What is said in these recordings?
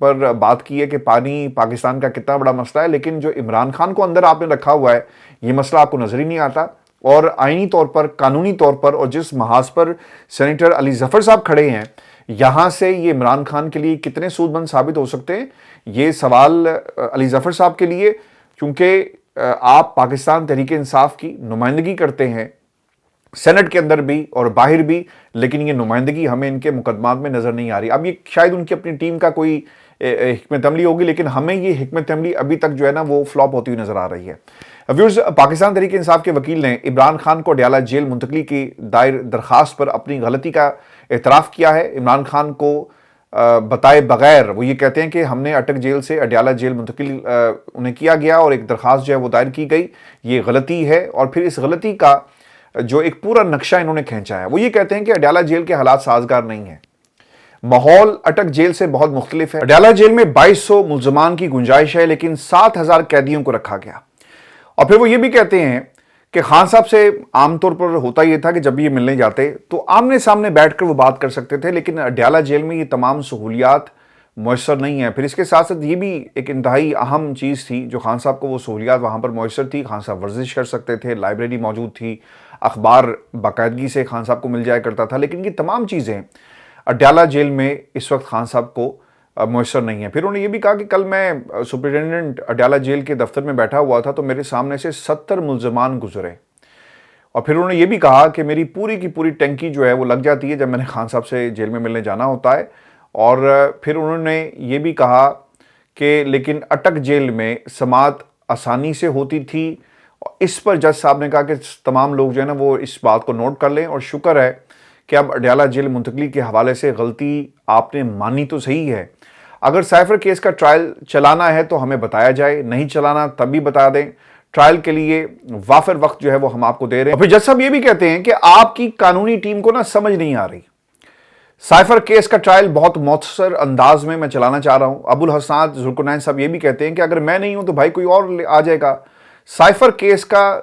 پر بات کی ہے کہ پانی پاکستان کا کتنا بڑا مسئلہ ہے، لیکن جو عمران خان کو اندر آپ نے رکھا ہوا ہے یہ مسئلہ آپ کو نظر ہی نہیں آتا، اور آئینی طور پر، قانونی طور پر، اور جس محاذ پر سینیٹر علی ظفر صاحب کھڑے ہیں، یہاں سے یہ عمران خان کے لیے کتنے سود مند ثابت ہو سکتے ہیں، یہ سوال علی ظفر صاحب کے لیے، کیونکہ آپ پاکستان تحریک انصاف کی نمائندگی کرتے ہیں سینٹ کے اندر بھی اور باہر بھی، لیکن یہ نمائندگی ہمیں ان کے مقدمات میں نظر نہیں آ رہی۔ اب یہ شاید ان کی اپنی ٹیم کا کوئی حکمت عملی ہوگی، لیکن ہمیں یہ حکمت عملی ابھی تک جو ہے نا وہ فلاپ ہوتی ہوئی نظر آ رہی ہے۔ ویورز، پاکستان تحریک انصاف کے وکیل نے عمران خان کو اڈیالہ جیل منتقلی کی دائر درخواست پر اپنی غلطی کا اعتراف کیا ہے۔ عمران خان کو بتائے بغیر وہ یہ کہتے ہیں کہ ہم نے اٹک جیل سے اڈیالہ جیل منتقل انہیں کیا گیا اور ایک درخواست جو ہے وہ دائر کی گئی، یہ غلطی ہے، اور پھر اس غلطی کا جو ایک پورا نقشہ انہوں نے کھینچا ہے۔ وہ یہ کہتے ہیں کہ اڈیالہ جیل کے حالات سازگار نہیں ہیں، ماحول اٹک جیل سے بہت مختلف ہے۔ اڈیالہ جیل میں 2200 ملزمان کی گنجائش ہے، لیکن 7000 قیدیوں کو رکھا گیا۔ اور پھر وہ یہ بھی کہتے ہیں کہ خان صاحب سے عام طور پر ہوتا یہ تھا کہ جب یہ ملنے جاتے تو آمنے سامنے بیٹھ کر وہ بات کر سکتے تھے، لیکن اڈیالہ جیل میں یہ تمام سہولیات میسر نہیں ہیں۔ پھر اس کے ساتھ ساتھ یہ بھی ایک انتہائی اہم چیز تھی جو خان صاحب کو وہ سہولیات وہاں پر میسر تھی، خان صاحب ورزش کر سکتے تھے، لائبریری موجود تھی، اخبار باقاعدگی سے خان صاحب کو مل جایا کرتا تھا، لیکن یہ تمام چیزیں اڈیالہ جیل میں اس وقت خان صاحب کو میسر نہیں ہے۔ پھر انہوں نے یہ بھی کہا کہ کل میں سپرنٹینڈنٹ اڈیالہ جیل کے دفتر میں بیٹھا ہوا تھا تو میرے سامنے سے 70 ملزمان گزرے، اور پھر انہوں نے یہ بھی کہا کہ میری پوری کی پوری ٹینکی جو ہے وہ لگ جاتی ہے جب میں نے خان صاحب سے جیل میں ملنے جانا ہوتا ہے۔ اور پھر انہوں نے یہ بھی کہا کہ لیکن اٹک جیل میں سماعت آسانی سے ہوتی تھی۔ اس پر جج صاحب نے کہا کہ تمام لوگ جو ہے نا وہ اس بات کو نوٹ کر لیں، اور شکر ہے کہ اب اڈیالہ جیل منتقلی کے حوالے سے غلطی آپ نے مانی تو صحیح ہے، اگر سائفر کیس کا ٹرائل چلانا ہے تو ہمیں بتایا جائے، نہیں چلانا تب بھی بتا دیں، ٹرائل کے لیے وافر وقت جو ہے وہ ہم آپ کو دے رہے ہیں۔ اور پھر جج صاحب یہ بھی کہتے ہیں کہ آپ کی قانونی ٹیم کو نا سمجھ نہیں آ رہی، سائفر کیس کا ٹرائل بہت مختصر انداز میں چلانا چاہ رہا ہوں۔ ابو الحسنات ذوالقرنین صاحب یہ بھی کہتے ہیں کہ اگر میں نہیں ہوں تو بھائی کوئی اور آ جائے گا، سائفر کیس کا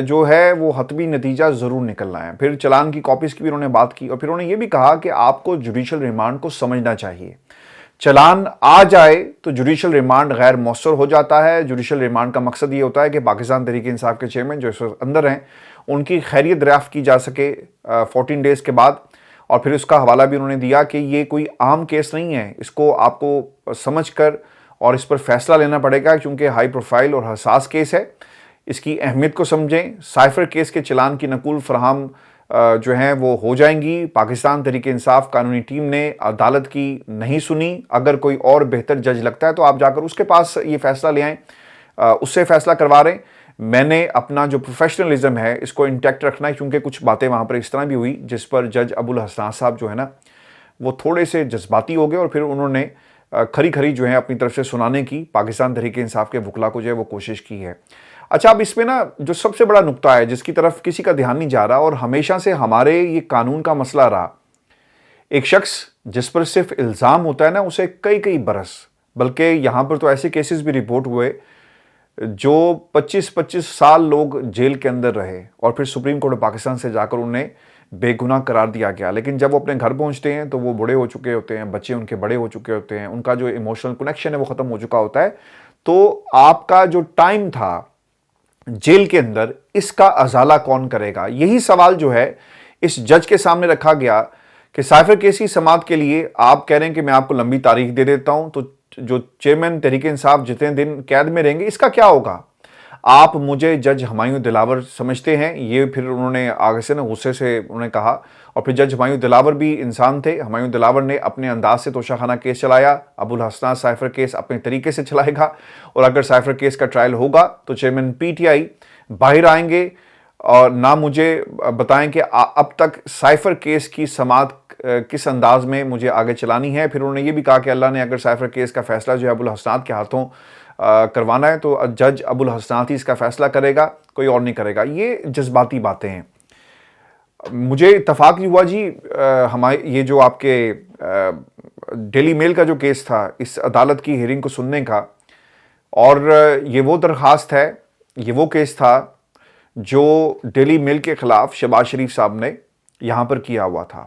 جو ہے وہ حتمی نتیجہ ضرور نکلنا ہے۔ پھر چلان کی کاپیز کی بھی انہوں نے بات کی، اور پھر انہوں نے یہ بھی کہا کہ آپ کو جوڈیشل ریمانڈ کو سمجھنا چاہیے، چلان آ جائے تو جوڈیشل ریمانڈ غیر مؤثر ہو جاتا ہے۔ جوڈیشل ریمانڈ کا مقصد یہ ہوتا ہے کہ پاکستان تحریک انصاف کے چیئرمین جو اس وقت اندر ہیں ان کی خیریت دریافت کی جا سکے 14 ڈیز کے بعد، اور پھر اس کا حوالہ بھی انہوں نے دیا کہ یہ کوئی عام کیس نہیں ہے، اس کو آپ کو سمجھ کر اور اس پر فیصلہ لینا پڑے گا کیونکہ ہائی پروفائل اور حساس کیس ہے، اس کی اہمیت کو سمجھیں۔ سائفر کیس کے چلان کی نقول فراہم جو ہیں وہ ہو جائیں گی۔ پاکستان تحریک انصاف قانونی ٹیم نے عدالت کی نہیں سنی، اگر کوئی اور بہتر جج لگتا ہے تو آپ جا کر اس کے پاس یہ فیصلہ لے آئیں، اس سے فیصلہ کروا رہے ہیں۔ میں نے اپنا جو پروفیشنلزم ہے اس کو انٹیکٹ رکھنا ہے، کیونکہ کچھ باتیں وہاں پر اس طرح بھی ہوئی جس پر جج ابو الحسنات صاحب جو ہے نا وہ تھوڑے سے جذباتی ہو گئے، اور پھر انہوں نے کھری کھری جو ہے اپنی طرف سے سنانے کی پاکستان تحریک انصاف کے وکلا کو جو ہے وہ کوشش کی ہے۔ اچھا، اب اس میں نا جو سب سے بڑا نقطہ ہے جس کی طرف کسی کا دھیان نہیں جا رہا، اور ہمیشہ سے ہمارے یہ قانون کا مسئلہ رہا، ایک شخص جس پر صرف الزام ہوتا ہے نا اسے کئی برس، بلکہ یہاں پر تو ایسے کیسز بھی رپورٹ ہوئے جو 25 سال لوگ جیل کے اندر رہے، اور پھر سپریم کورٹ آف پاکستان سے جا کر انہیں بے گناہ قرار دیا گیا، لیکن جب وہ اپنے گھر پہنچتے ہیں تو وہ بڑے ہو چکے ہوتے ہیں، بچے ان کے بڑے ہو چکے ہوتے ہیں، ان کا جو ایموشنل کنیکشن ہے وہ ختم ہو چکا ہوتا ہے۔ تو آپ کا جو ٹائم تھا جیل کے اندر، اس کا ازالہ کون کرے گا؟ یہی سوال جو ہے اس جج کے سامنے رکھا گیا کہ سائفر کیس کی سماعت کے لیے آپ کہہ رہے ہیں کہ میں آپ کو لمبی تاریخ دے دیتا ہوں، تو جو چیئرمین تحریک انصاف جتنے دن قید میں رہیں گے اس کا کیا ہوگا؟ آپ مجھے جج ہمایوں دلاور سمجھتے ہیں؟ یہ پھر انہوں نے آگے سے نا غصے سے انہوں نے کہا، اور پھر جج ہمایوں دلاور بھی انسان تھے، ہمایوں دلاور نے اپنے انداز سے توشہ خانہ کیس چلایا، ابو الحسنات سائفر کیس اپنے طریقے سے چلائے گا، اور اگر سائفر کیس کا ٹرائل ہوگا تو چیئرمین پی ٹی آئی باہر آئیں گے اور نہ مجھے بتائیں کہ اب تک سائفر کیس کی سماعت کس انداز میں مجھے آگے چلانی ہے۔ پھر انہوں نے یہ بھی کہا کہ اللہ نے اگر سائفر کیس کا فیصلہ جو ہے ابو الحسنات کے ہاتھوں کروانا ہے تو جج ابو الحسنات ہی اس کا فیصلہ کرے گا، کوئی اور نہیں کرے گا۔ یہ جذباتی باتیں ہیں۔ مجھے اتفاق یہ ہوا جی، ہمارے یہ جو آپ کے ڈیلی میل کا جو کیس تھا، اس عدالت کی ہیئرنگ کو سننے کا، اور یہ وہ درخواست ہے، یہ وہ کیس تھا جو ڈیلی میل کے خلاف شہباز شریف صاحب نے یہاں پر کیا ہوا تھا۔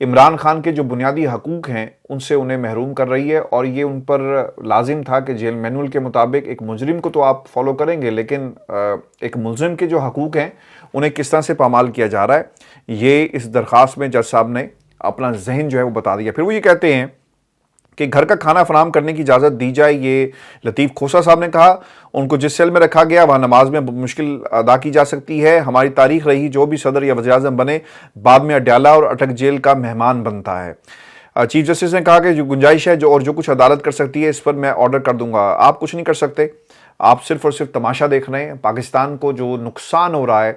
عمران خان کے جو بنیادی حقوق ہیں ان سے انہیں محروم کر رہی ہے، اور یہ ان پر لازم تھا کہ جیل مینول کے مطابق ایک مجرم کو تو آپ فالو کریں گے، لیکن ایک ملزم کے جو حقوق ہیں انہیں کس طرح سے پامال کیا جا رہا ہے، یہ اس درخواست میں جج صاحب نے اپنا ذہن جو ہے وہ بتا دیا۔ پھر وہ یہ کہتے ہیں کہ گھر کا کھانا فراہم کرنے کی اجازت دی جائے۔ یہ لطیف کھوسہ صاحب نے کہا، ان کو جس سیل میں رکھا گیا وہاں نماز میں مشکل ادا کی جا سکتی ہے۔ ہماری تاریخ رہی جو بھی صدر یا وزیر اعظم بنے بعد میں اڈیالہ اور اٹک جیل کا مہمان بنتا ہے۔ چیف جسٹس نے کہا کہ جو گنجائش ہے جو کچھ عدالت کر سکتی ہے اس پر میں آرڈر کر دوں گا، آپ کچھ نہیں کر سکتے، آپ صرف اور صرف تماشا دیکھ رہے ہیں۔ پاکستان کو جو نقصان ہو رہا ہے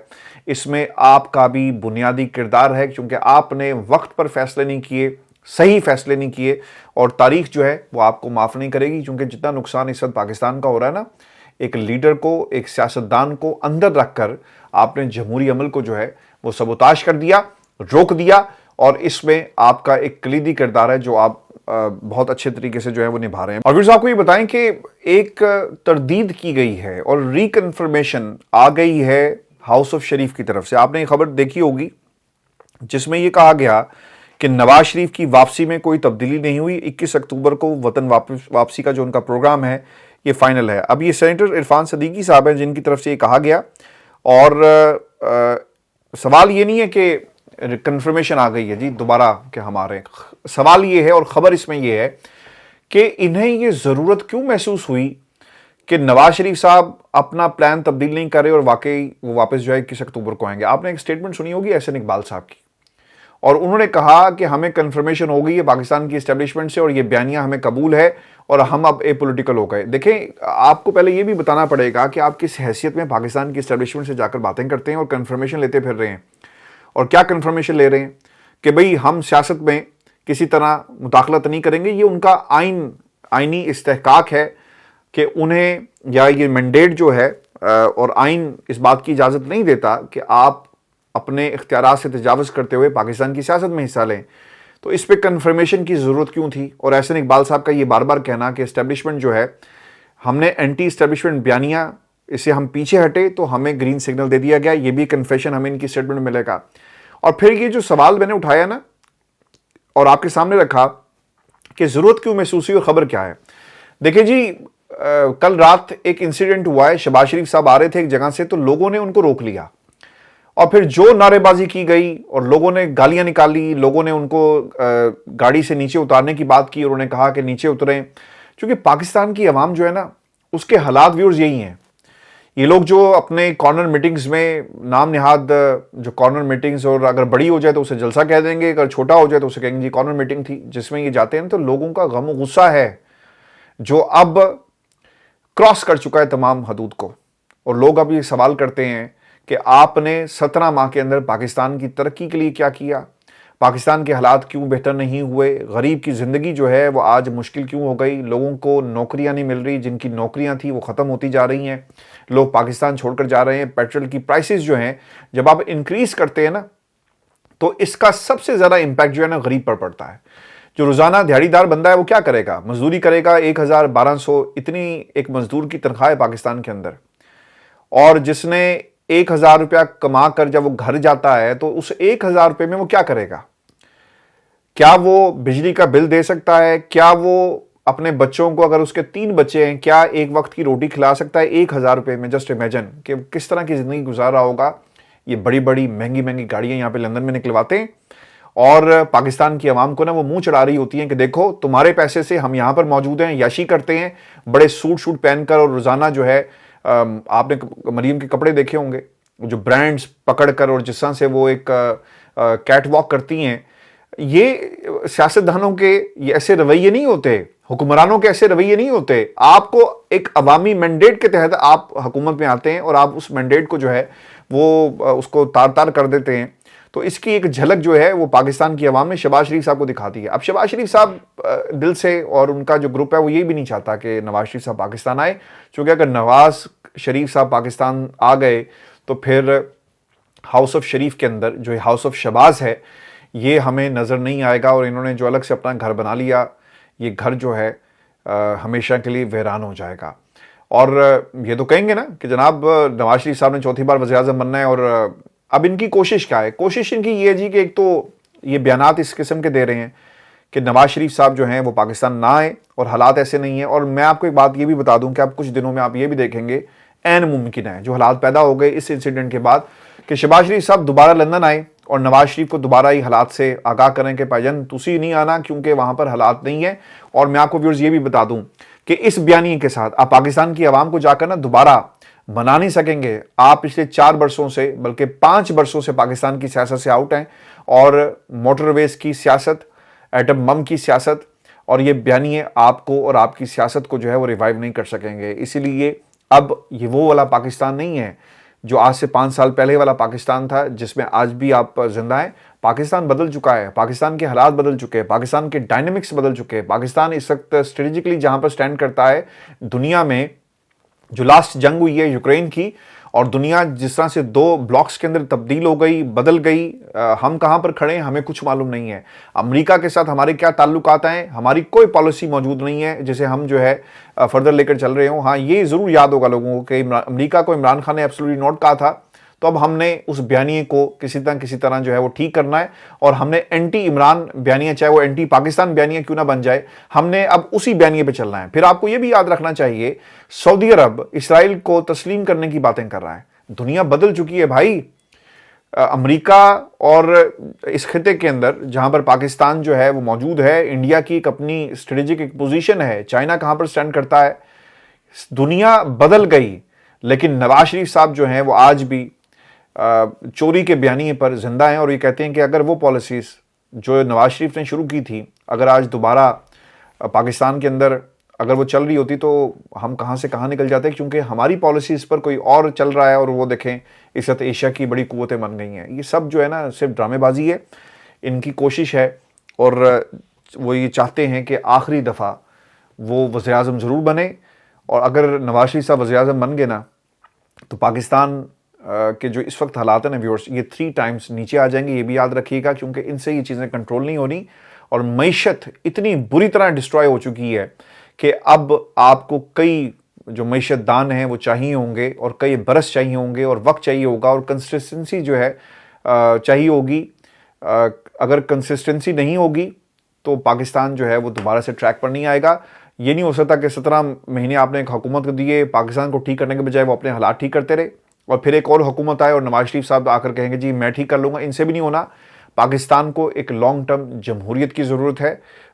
اس میں آپ کا بھی بنیادی کردار ہے، کیونکہ آپ نے وقت پر فیصلے نہیں کیے، صحیح فیصلے نہیں کیے، اور تاریخ جو ہے وہ آپ کو معاف نہیں کرے گی، کیونکہ جتنا نقصان اس وقت پاکستان کا ہو رہا ہے نا، ایک لیڈر کو، ایک سیاستدان کو اندر رکھ کر آپ نے جمہوری عمل کو جو ہے وہ سبوتاش کر دیا، روک دیا، اور اس میں آپ کا ایک کلیدی کردار ہے جو آپ بہت اچھے طریقے سے جو ہے وہ نبھا رہے ہیں۔ اور ویئرز آپ کو یہ بتائیں کہ ایک تردید کی گئی ہے اور ریکنفرمیشن آ گئی ہے ہاؤس آف شریف کی طرف سے۔ آپ نے یہ خبر دیکھی ہوگی جس میں یہ کہا گیا کہ نواز شریف کی واپسی میں کوئی تبدیلی نہیں ہوئی، 21 اکتوبر کو وطن واپسی کا جو ان کا پروگرام ہے یہ فائنل ہے۔ اب یہ سینیٹر عرفان صدیقی صاحب ہیں جن کی طرف سے یہ کہا گیا، اور سوال یہ نہیں ہے کہ کنفرمیشن آ گئی ہے جی دوبارہ کہ ہمارے، سوال یہ ہے اور خبر اس میں یہ ہے کہ انہیں یہ ضرورت کیوں محسوس ہوئی کہ نواز شریف صاحب اپنا پلان تبدیل نہیں کر رہے اور واقعی وہ واپس جو ہے 21 اکتوبر کو آئیں گے۔ آپ نے ایک سٹیٹمنٹ سنی ہوگی احسن اقبال صاحب کی، اور انہوں نے کہا کہ ہمیں کنفرمیشن ہو گئی ہے پاکستان کی اسٹیبلشمنٹ سے اور یہ بیانیہ ہمیں قبول ہے اور ہم اب اے پولیٹیکل ہو گئے۔ دیکھیں، آپ کو پہلے یہ بھی بتانا پڑے گا کہ آپ کس حیثیت میں پاکستان کی اسٹیبلشمنٹ سے جا کر باتیں کرتے ہیں اور کنفرمیشن لیتے پھر رہے ہیں، اور کیا کنفرمیشن لے رہے ہیں کہ بھئی ہم سیاست میں کسی طرح مداخلت نہیں کریں گے۔ یہ ان کا آئینی استحقاق ہے کہ انہیں، یا یہ مینڈیٹ جو ہے اور آئین اس بات کی اجازت نہیں دیتا کہ آپ اپنے اختیارات سے تجاوز کرتے ہوئے پاکستان کی سیاست میں حصہ لیں، تو اس پہ کنفرمیشن کی ضرورت کیوں تھی؟ اور احسن اقبال صاحب کا یہ بار بار کہنا کہ اسٹیبلشمنٹ جو ہے، ہم نے اینٹی اسٹیبلشمنٹ بیانیہ اسے ہم پیچھے ہٹے تو ہمیں گرین سگنل دے دیا گیا، یہ بھی کنفیشن ہمیں ان کی اسٹیٹمنٹ میں ملے گا۔ اور پھر یہ جو سوال میں نے اٹھایا نا اور آپ کے سامنے رکھا کہ ضرورت کیوں محسوس ہوئی اور خبر کیا ہے، دیکھیں جی، کل رات ایک انسیڈنٹ ہوا ہے، شہباز شریف صاحب آ رہے تھے ایک جگہ سے تو لوگوں نے ان کو روک لیا، اور پھر جو نعرے بازی کی گئی اور لوگوں نے گالیاں نکالی، لوگوں نے ان کو گاڑی سے نیچے اتارنے کی بات کی اور انہوں نے کہا کہ نیچے اتریں، چونکہ پاکستان کی عوام جو ہے نا اس کے حالات ویورز یہی ہیں۔ یہ لوگ جو اپنے کارنر میٹنگز میں نام نہاد جو کارنر میٹنگز، اور اگر بڑی ہو جائے تو اسے جلسہ کہہ دیں گے، اگر چھوٹا ہو جائے تو اسے کہیں گے جی کارنر میٹنگ تھی، جس میں یہ جاتے ہیں تو لوگوں کا غم و غصہ ہے جو اب کراس کر چکا ہے تمام حدود کو، اور لوگ اب یہ سوال کرتے ہیں کہ آپ نے 17 ماہ کے اندر پاکستان کی ترقی کے لیے کیا کیا، پاکستان کے حالات کیوں بہتر نہیں ہوئے، غریب کی زندگی جو ہے وہ آج مشکل کیوں ہو گئی، لوگوں کو نوکریاں نہیں مل رہی، جن کی نوکریاں تھیں وہ ختم ہوتی جا رہی ہیں، لوگ پاکستان چھوڑ کر جا رہے ہیں، پیٹرول کی پرائسز جو ہیں جب آپ انکریز کرتے ہیں نا تو اس کا سب سے زیادہ امپیکٹ جو ہے نا غریب پر پڑتا ہے۔ جو روزانہ دیہڑی دار بندہ ہے وہ کیا کرے گا، مزدوری کرے گا، 1200 اتنی ایک مزدور کی تنخواہ ہے پاکستان کے اندر، اور جس نے 1000 روپیہ کما کر جب وہ گھر جاتا ہے تو اس 1000 روپے میں وہ کیا کرے گا؟ کیا وہ بجلی کا بل دے سکتا ہے؟ کیا وہ اپنے بچوں کو، اگر اس کے 3 بچے ہیں، کیا ایک وقت کی روٹی کھلا سکتا ہے 1000 روپے میں؟ جسٹ امیجن کہ کس طرح کی زندگی گزار رہا ہوگا۔ یہ بڑی بڑی مہنگی گاڑیاں یہاں پہ لندن میں نکلواتے ہیں، اور پاکستان کی عوام کو نا وہ منہ چڑھا رہی ہوتی ہیں کہ دیکھو تمہارے پیسے سے ہم یہاں پر موجود ہیں، یاشی کرتے ہیں، بڑے سوٹ پہن کر، اور روزانہ جو ہے آپ نے مریم کے کپڑے دیکھے ہوں گے جو برانڈز پکڑ کر اور جس طرح سے وہ ایک کیٹ واک کرتی ہیں۔ یہ سیاستدانوں کے یہ ایسے رویے نہیں ہوتے، حکمرانوں کے ایسے رویے نہیں ہوتے۔ آپ کو ایک عوامی مینڈیٹ کے تحت آپ حکومت میں آتے ہیں اور آپ اس مینڈیٹ کو جو ہے وہ اس کو تار کر دیتے ہیں۔ تو اس کی ایک جھلک جو ہے وہ پاکستان کی عوام نے شہباز شریف صاحب کو دکھاتی ہے۔ اب شہباز شریف صاحب دل سے، اور ان کا جو گروپ ہے وہ یہ بھی نہیں چاہتا کہ نواز شریف صاحب پاکستان آئے، چونکہ اگر نواز شریف صاحب پاکستان آ گئے تو پھر ہاؤس آف شریف کے اندر جو ہاؤس آف شہباز ہے یہ ہمیں نظر نہیں آئے گا، اور انہوں نے جو الگ سے اپنا گھر بنا لیا، یہ گھر جو ہے ہمیشہ کے لیے ویران ہو جائے گا۔ اور یہ تو کہیں گے نا کہ جناب نواز شریف صاحب نے چوتھی بار وزیر اعظم بننا ہے، اور اب ان کی کوشش کیا ہے؟ کوشش ان کی یہ ہے جی کہ ایک تو یہ بیانات اس قسم کے دے رہے ہیں کہ نواز شریف صاحب جو ہیں وہ پاکستان نہ آئیں، اور حالات ایسے نہیں ہیں. اور میں آپ کو ایک بات یہ بھی بتا دوں کہ اب کچھ دنوں میں آپ یہ بھی دیکھیں گے، عین ممکن ہے جو حالات پیدا ہو گئے اس انسیڈنٹ کے بعد، کہ شہباز شریف صاحب دوبارہ لندن آئیں اور نواز شریف کو دوبارہ ہی حالات سے آگاہ کریں کہ بھائی جان تسی نہیں آنا کیونکہ وہاں پر حالات نہیں ہیں. اور میں آپ کو ویورز یہ بھی بتا دوں کہ اس بیانیے کے ساتھ آپ پاکستان کی عوام کو جا کر دوبارہ منا نہیں سکیں گے. آپ پچھلے 4 برسوں سے بلکہ 5 برسوں سے پاکستان کی سیاست سے آؤٹ ہیں، اور موٹر ویز کی سیاست، ایٹم بم کی سیاست، اور یہ بیانیے آپ کو اور آپ کی سیاست کو جو ہے وہ ریوائیو نہیں کر سکیں گے. اسی لیے اب یہ وہ والا پاکستان نہیں ہے جو آج سے 5 سال پہلے والا پاکستان تھا جس میں آج بھی آپ زندہ ہیں. پاکستان بدل چکا ہے، پاکستان کے حالات بدل چکے ہیں، پاکستان کے ڈائنامکس بدل چکے ہیں. پاکستان اس وقت اسٹریٹجکلی جہاں پر سٹینڈ کرتا ہے دنیا میں، جو لاسٹ جنگ ہوئی ہے یوکرین کی، اور دنیا جس طرح سے 2 بلاکس کے اندر تبدیل ہو گئی، بدل گئی، ہم کہاں پر کھڑے ہیں ہمیں کچھ معلوم نہیں ہے. امریکہ کے ساتھ ہمارے کیا تعلقات ہیں، ہماری کوئی پالیسی موجود نہیں ہے جسے ہم جو ہے فردر لے کر چل رہے ہوں. ہاں یہ ضرور یاد ہوگا لوگوں کو کہ امریکہ کو عمران خان نے ایبسولوٹلی نوٹ کہا تھا، تو اب ہم نے اس بیانیے کو کسی طرح جو ہے وہ ٹھیک کرنا ہے، اور ہم نے اینٹی عمران بیانیہ، چاہے وہ اینٹی پاکستان بیانیہ کیوں نہ بن جائے، ہم نے اب اسی بیانیے پہ چلنا ہے. پھر آپ کو یہ بھی یاد رکھنا چاہیے سعودی عرب اسرائیل کو تسلیم کرنے کی باتیں کر رہا ہے. دنیا بدل چکی ہے بھائی. امریکہ اور اس خطے کے اندر جہاں پر پاکستان جو ہے وہ موجود ہے، انڈیا کی ایک اپنی اسٹریٹجک ایک پوزیشن ہے، چائنا کہاں پر سٹینڈ کرتا ہے. دنیا بدل گئی، لیکن نواز شریف صاحب جو ہیں وہ آج بھی چوری کے بیانیے پر زندہ ہیں، اور یہ کہتے ہیں کہ اگر وہ پالیسیز جو نواز شریف نے شروع کی تھی اگر آج دوبارہ پاکستان کے اندر اگر وہ چل رہی ہوتی تو ہم کہاں سے کہاں نکل جاتے، کیونکہ ہماری پالیسیز پر کوئی اور چل رہا ہے، اور وہ دیکھیں اس وقت ایشیا کی بڑی قوتیں بن گئی ہیں. یہ سب جو ہے نا صرف ڈرامے بازی ہے، ان کی کوشش ہے، اور وہ یہ چاہتے ہیں کہ آخری دفعہ وہ وزیر اعظم ضرور بنے. اور اگر نواز شریف صاحب وزیر اعظم بن گئے نا تو پاکستان کہ جو اس وقت حالات ہیں نا ویورز، یہ 3 ٹائمز نیچے آ جائیں گے. یہ بھی یاد رکھیے گا کیونکہ ان سے یہ چیزیں کنٹرول نہیں ہونی، اور معیشت اتنی بری طرح ڈسٹرائے ہو چکی ہے کہ اب آپ کو کئی جو معیشت دان ہیں وہ چاہیے ہوں گے، اور کئی برس چاہیے ہوں گے، اور وقت چاہیے ہوگا، اور کنسسٹنسی جو ہے چاہیے ہوگی. اگر کنسسٹنسی نہیں ہوگی تو پاکستان جو ہے وہ دوبارہ سے ٹریک پر نہیں آئے گا. یہ نہیں ہو سکتا کہ 17 مہینے آپ نے ایک حکومت کو دیے، پاکستان کو ٹھیک کرنے کے بجائے وہ اپنے حالات ٹھیک کرتے رہے، اور پھر ایک اور حکومت آئے اور نواز شریف صاحب آ کر کہیں گے جی میں ٹھیک کر لوں گا. ان سے بھی نہیں ہونا. پاکستان کو ایک لانگ ٹرم جمہوریت کی ضرورت ہے.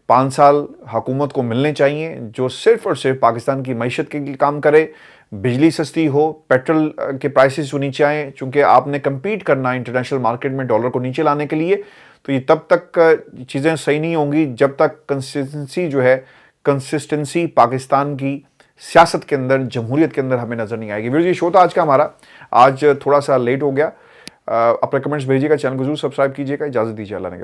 5 سال حکومت کو ملنے چاہیے جو صرف اور صرف پاکستان کی معیشت کے لیے کام کرے، بجلی سستی ہو، پیٹرول کے پرائسز ہونی چاہیے، چونکہ آپ نے کمپیٹ کرنا ہے انٹرنیشنل مارکیٹ میں ڈالر کو نیچے لانے کے لیے. تو یہ تب تک چیزیں صحیح نہیں ہوں گی جب تک کنسسٹنسی پاکستان کی سیاست کے اندر، جمہوریت کے اندر ہمیں نظر نہیں آئے گی. ویڈیو یہ شو تھا آج کا ہمارا، آج تھوڑا سا لیٹ ہو گیا. اپنے کمنٹس بھیجیے گا، چینل کو ضرور سبسکرائب کیجیے گا. اجازت دیجیے، اللہ نے کے بعد.